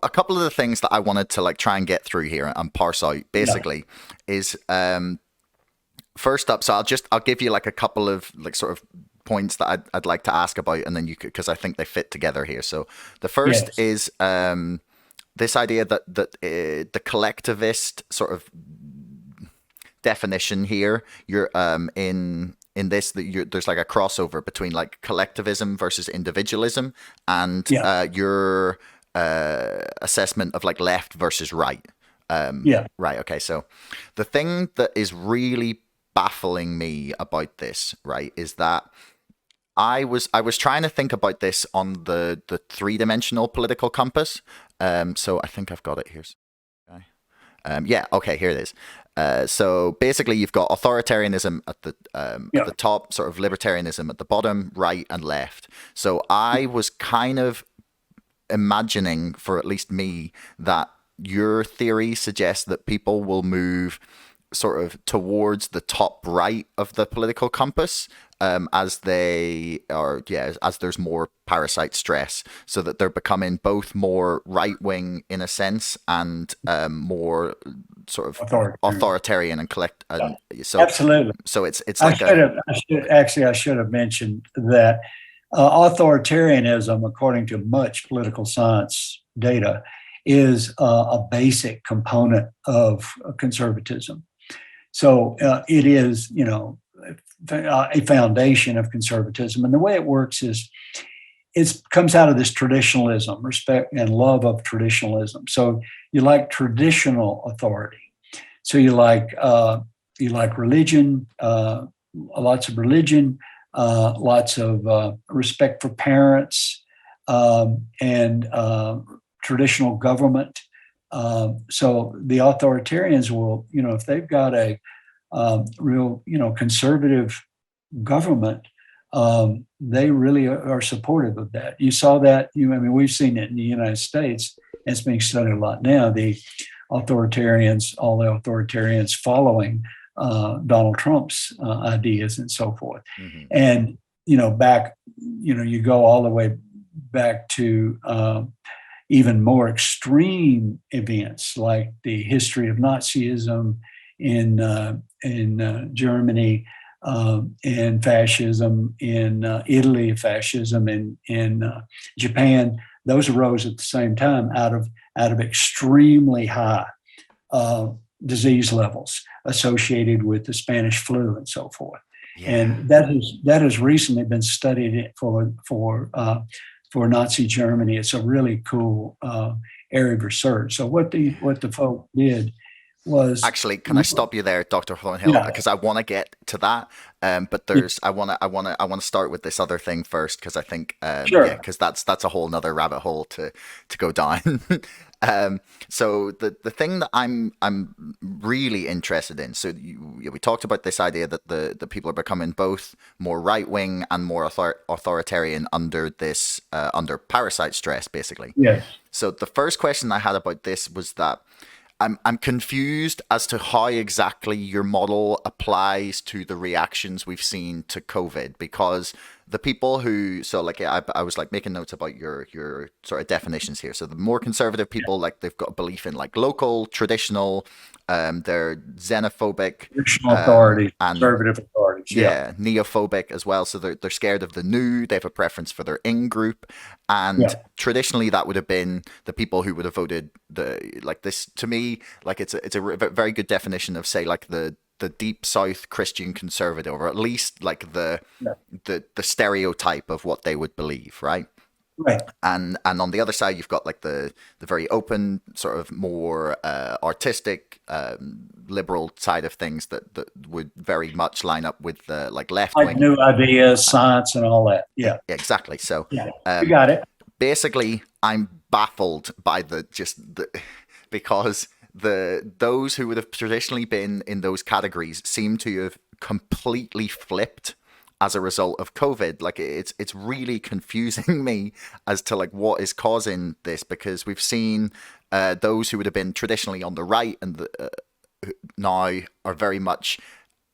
a couple of the things that I wanted to like try and get through here and parse out Yeah. basically is first up. So I'll give you like a couple of like sort of points that I'd like to ask about, and then you could, because I think they fit together here. So the first Yes. is this idea that the collectivist sort of definition here, you're in this that there's like a crossover between like collectivism versus individualism, and Yeah. your assessment of like left versus right. Yeah. Right. Okay. So the thing that is really baffling me about this, right, is that I was trying to think about this on the three-dimensional political compass. So I think I've got it here. Okay. Yeah, okay, here it is. So basically, you've got authoritarianism at Yeah. the top, sort of libertarianism at the bottom, right and left. So I was kind of imagining, for at least me, that your theory suggests that people will move sort of towards the top right of the political compass, as they are, yeah, as there's more parasite stress, so that they're becoming both more right wing in a sense and more sort of Authoritarian. authoritarian and collect. Yeah. And so Absolutely. it's like a I should have mentioned that authoritarianism, according to much political science data, is a basic component of conservatism. So it is, a foundation of conservatism. And the way it works is it comes out of this traditionalism, respect and love of traditionalism. So you like traditional authority. So you like religion, lots of religion, lots of respect for parents, and traditional government. So the authoritarians will, if they've got a real, conservative government, they really are supportive of that. You saw that. I mean, we've seen it in the United States. And it's being studied a lot now. All the authoritarians following Donald Trump's ideas and so forth. mhm, And you go all the way back to even more extreme events like the history of Nazism in Germany, and fascism in Italy, fascism in Japan. Those arose at the same time out of extremely high uh, disease levels associated with the Spanish flu and so forth. yeah. And that has recently been studied for Nazi Germany. It's a really cool area of research. So what the folk did was, Actually, can I stop you there, Dr. Thornhill? yeah, Because I want to get to that. But yeah, I want to start with this other thing first, because I think, yeah, sure, because that's a whole nother rabbit hole to go down. So the thing that I'm really interested in. So we talked about this idea that the people are becoming both more right wing and more authoritarian under this under parasite stress, basically. yes, So the first question I had about this was that I'm confused as to how exactly your model applies to the reactions we've seen to COVID, because the people who, so like I was like making notes about your sort of definitions here. So the more conservative people, like they've got a belief in like local traditional, they're xenophobic, traditional authorities, and conservative authorities, yeah, yeah, neophobic as well. So they're scared of the new. They have a preference for their in group, and yeah, traditionally that would have been the people who would have voted the like this. To me, like it's a very good definition of, say, like the deep South Christian conservative, or at least like yeah, the stereotype of what they would believe, right? right. And on the other side you've got like the very open, sort of more artistic, liberal side of things that would very much line up with the like left Like wing. new ideas, science, and all that. Yeah, Exactly. So yeah, you um got it. basically I'm baffled by the because those who would have traditionally been in those categories seem to have completely flipped as a result of COVID. Like it's really confusing me as to like what is causing this, because we've seen those who would have been traditionally on the right and now are very much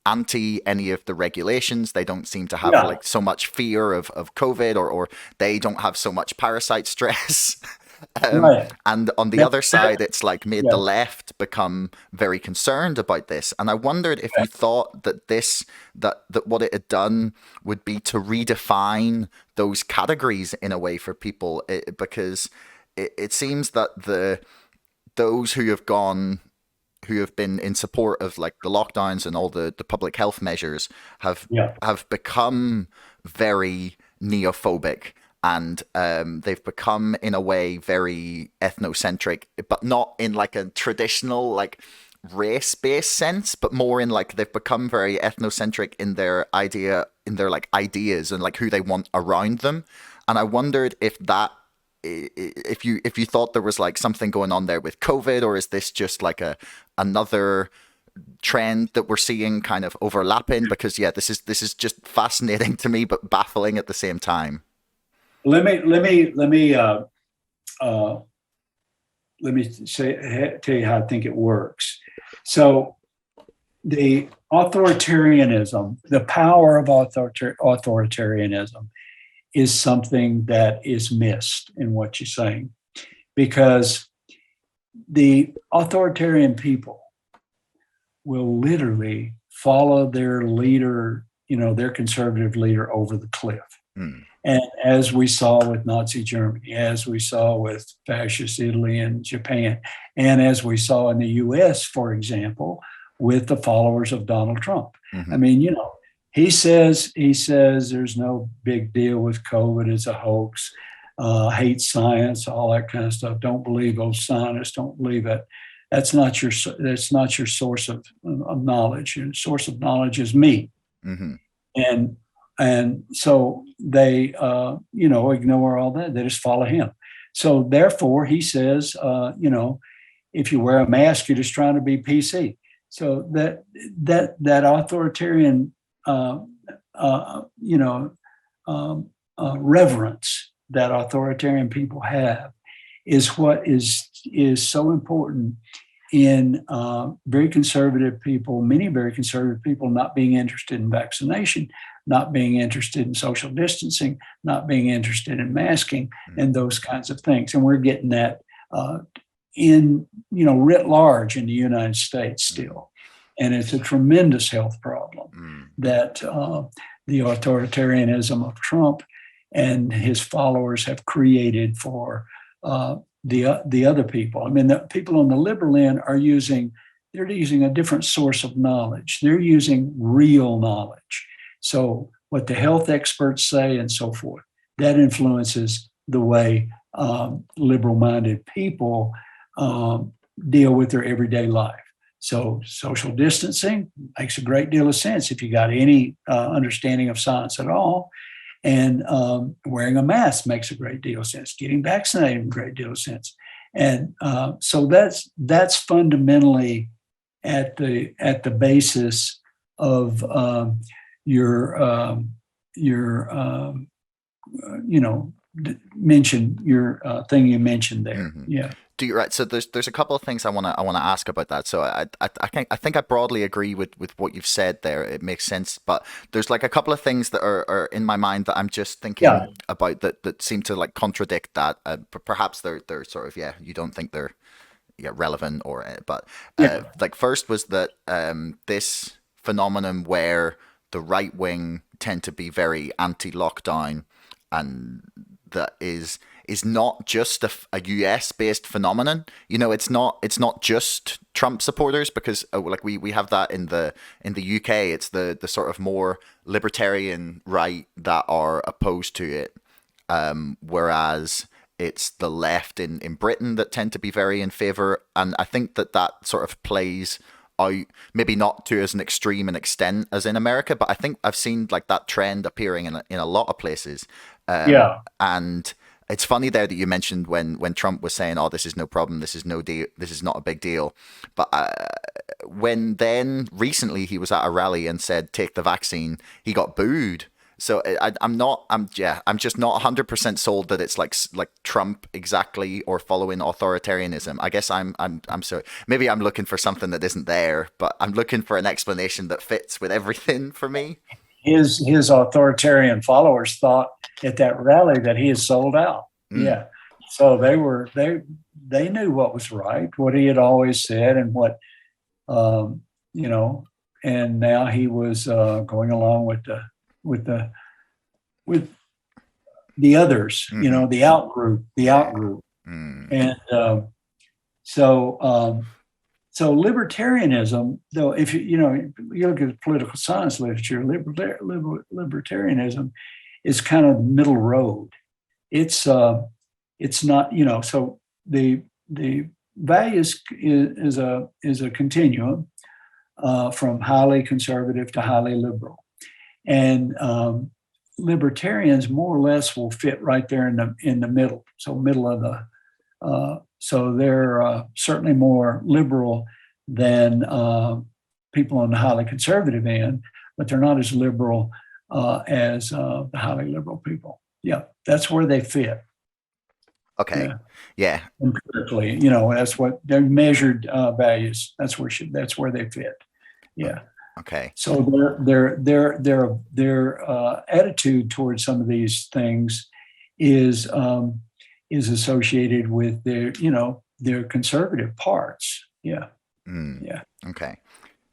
anti any of the regulations. They don't seem to have Yeah, like so much fear of COVID, or they don't have so much parasite stress. um, right. and on the That, other that, side, it's like made the yeah, left become very concerned about this. And I wondered if you thought that that what it had done would be to redefine those categories in a way for people, because it seems that those who have been in support of like the lockdowns and all the public health measures yeah, have become very neophobic, and they've become in a way very ethnocentric, but not in like a traditional like race-based sense, but more in like they've become very ethnocentric in their like ideas and like who they want around them. And I wondered if that if you thought there was like something going on there with COVID, or is this just like a another trend that we're seeing kind of overlapping? Because yeah, this is just fascinating to me, but baffling at the same time. let me uh, let me tell you how I think it works. So the authoritarianism, the power of authoritarianism, is something that is missed in what you're saying, because the authoritarian people will literally follow their leader, their conservative leader over the cliff. Mm, And as we saw with Nazi Germany, as we saw with fascist Italy and Japan, and as we saw in the US, for example, with the followers of Donald Trump. I mm-hmm, mean, he says there's no big deal with COVID, it's a hoax, hates science, all that kind of stuff. Don't believe those scientists, don't believe it. That's not your source of knowledge. Your source of knowledge is me. mm-hmm, and and so they ignore all that. They just follow him. So therefore he says, if you wear a mask, you're just trying to be PC. So that authoritarian you know reverence that authoritarian people have is what is so important in very conservative people, many very conservative people not being interested in vaccination, not being interested in social distancing, not being interested in masking, and those kinds of things. And we're getting that in, writ large in the United States still. And it's a tremendous health problem mm, that the authoritarianism of Trump and his followers have created for the other people. I mean, the people on the liberal end they're using a different source of knowledge. They're using real knowledge. So what the health experts say and so forth, that influences the way liberal-minded people deal with their everyday life. So social distancing makes a great deal of sense if you got any understanding of science at all. And wearing a mask makes a great deal of sense. Getting vaccinated makes a great deal of sense. And so that's fundamentally at the basis of your mention your thing you mentioned there. mm-hmm. Yeah. Do you right? So there's a couple of things I want to ask about that. So I think I broadly agree with what you've said there. It makes sense, but there's like a couple of things that are in my mind that I'm just Yeah. thinking about that seem to like contradict that. Perhaps they're sort of, yeah, you don't think they're, yeah, relevant, or but Yeah. like first was that this phenomenon where the right wing tend to be very anti-lockdown, and that is not just a US based phenomenon. It's not just Trump supporters, because like we have that in the UK. It's the sort of more libertarian right that are opposed to it, whereas it's the left in Britain that tend to be very in favor. And I think that sort of plays out, maybe not to as an extreme an extent as in America, but I think I've seen like that trend appearing in a lot of places. Yeah. And it's funny there that you mentioned when Trump was saying, "Oh, this is no problem. This is no deal. This is not a big deal." But when then recently he was at a rally and said, "Take the vaccine," he got booed. So I'm just not 100% sold that it's like Trump exactly, or following authoritarianism. I guess I'm sorry. Maybe I'm looking for something that isn't there, but I'm looking for an explanation that fits with everything for me. His authoritarian followers thought at that rally that he is sold out. Mm, Yeah. So they knew what was right, what he had always said, and what um, you know. And now he was going along with the with the others, Mm-hmm. the Yeah. out group, Mm. and so so libertarianism, though, if you look at political science literature, libertarianism is kind of middle road. It's it's not, so the values is a continuum from highly conservative to highly liberal, and libertarians more or less will fit right there in the middle, so middle of the so they're certainly more liberal than people on the highly conservative end, but they're not as liberal as the highly liberal people. Yeah, that's where they fit. Okay. Yeah, Yeah. empirically, that's what their measured values. That's where they fit. o- Yeah. Okay. So their attitude towards some of these things is associated with their conservative parts. Yeah, Mm. yeah. Okay.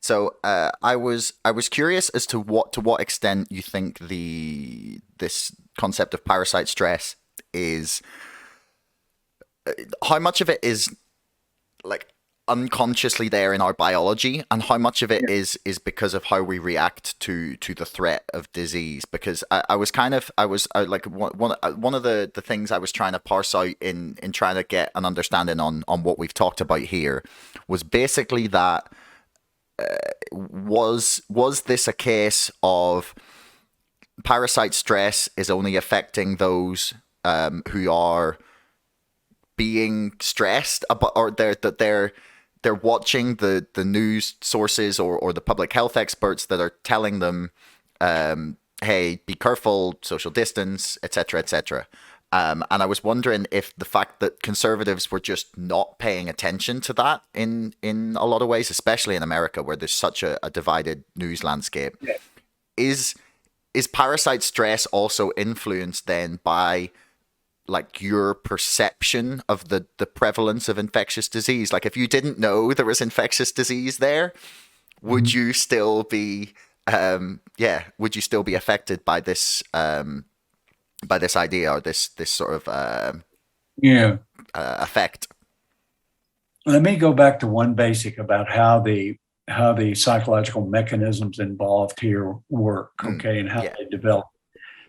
So I was curious as to what extent you think this concept of parasite stress is, how much of it is like unconsciously there in our biology, and how much of it is because of how we react to the threat of disease. Because I was kind of like one of the things I was trying to parse out in trying to get an understanding on what we've talked about here was basically that, was this a case of parasite stress is only affecting those who are being stressed about, or they're watching the news sources, or the public health experts that are telling them, hey, be careful, social distance, etc., etc. And I was wondering if the fact that conservatives were just not paying attention to that in a lot of ways, especially in America where there's such a divided news landscape, Yeah. is is parasite stress also influenced then by like your perception of the prevalence of infectious disease? Like if you didn't know there was infectious disease there, would Mhm. you still be would you still be affected by this idea, or this sort of Yeah. effect? Let me go back to one basic about how the psychological mechanisms involved here work, Mm, okay, and how yeah. they develop.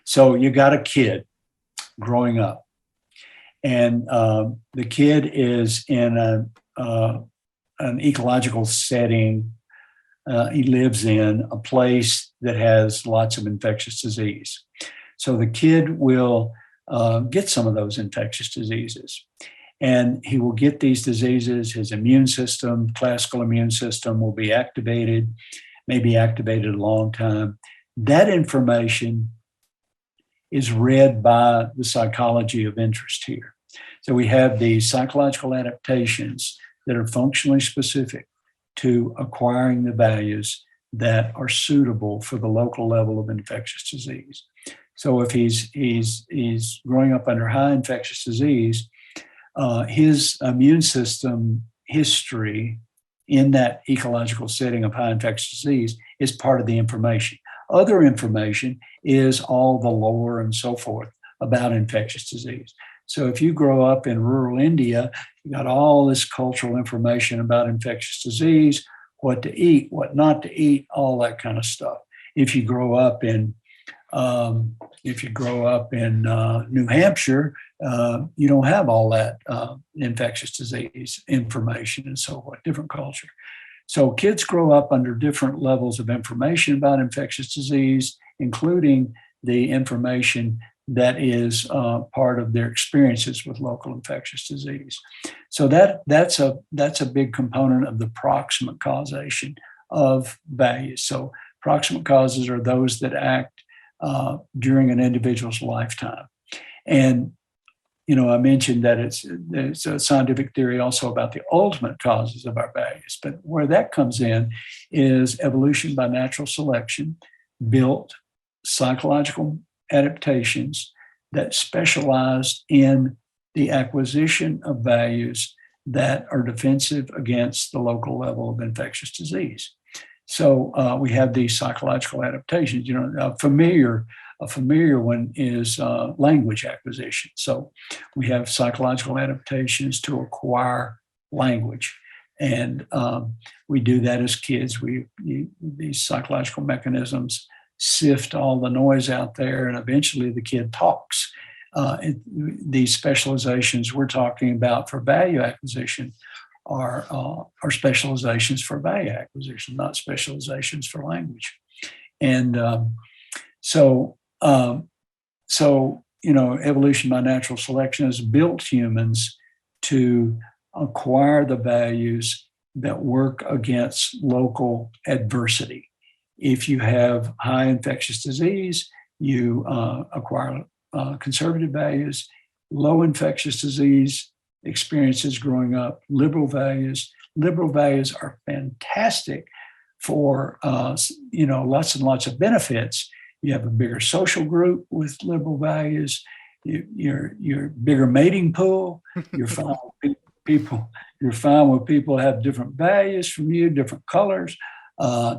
So you got a kid growing up, and the kid is in an ecological setting. He lives in a place that has lots of infectious disease. So the kid will get some of those infectious diseases. And he will get these diseases. His immune system, classical immune system, will be activated, maybe activated a long time. That information is read by the psychology of interest here. So we have these psychological adaptations that are functionally specific to acquiring the values that are suitable for the local level of infectious disease. So if he's growing up under high infectious disease, his immune system history in that ecological setting of high infectious disease is part of the information. Other information is all the lore and so forth about infectious disease. So if you grow up in rural India, you got all this cultural information about infectious disease, what to eat, what not to eat, all that kind of stuff. If you grow up in New Hampshire, you don't have all that infectious disease information and so forth, different culture. So kids grow up under different levels of information about infectious disease, including the information that is part of their experiences with local infectious disease. So that's a big component of the proximate causation of values. So proximate causes are those that act during an individual's lifetime. And I mentioned that it's a scientific theory also about the ultimate causes of our values. But where that comes in is evolution by natural selection built psychological adaptations that specialized in the acquisition of values that are defensive against the local level of infectious disease. So we have these psychological adaptations. A familiar one is language acquisition. So we have psychological adaptations to acquire language, and we do that as kids. These psychological mechanisms sift all the noise out there, and eventually the kid talks. These specializations we're talking about for value acquisition are specializations for value acquisition, not specializations for language. And so evolution by natural selection has built humans to acquire the values that work against local adversity. If you have high infectious disease, you acquire conservative values. Low infectious disease experiences growing up, liberal values. Liberal values are fantastic for lots and lots of benefits. You have a bigger social group with liberal values. Your bigger mating pool. You're fine with people. You're fine with people who have different values from you, different colors,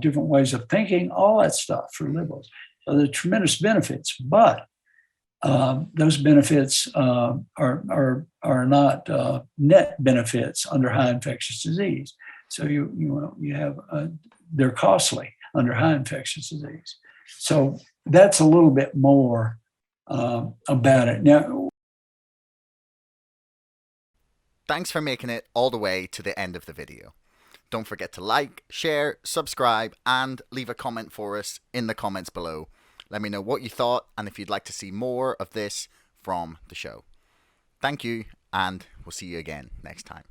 different ways of thinking. All that stuff for liberals. So there are tremendous benefits, but those benefits are not net benefits under high infectious disease. So you have they're costly under high infectious disease. So that's a little bit more about it. Now, thanks for making it all the way to the end of the video. Don't forget to like, share, subscribe, and leave a comment for us in the comments below. Let me know what you thought and if you'd like to see more of this from the show. Thank you, and we'll see you again next time.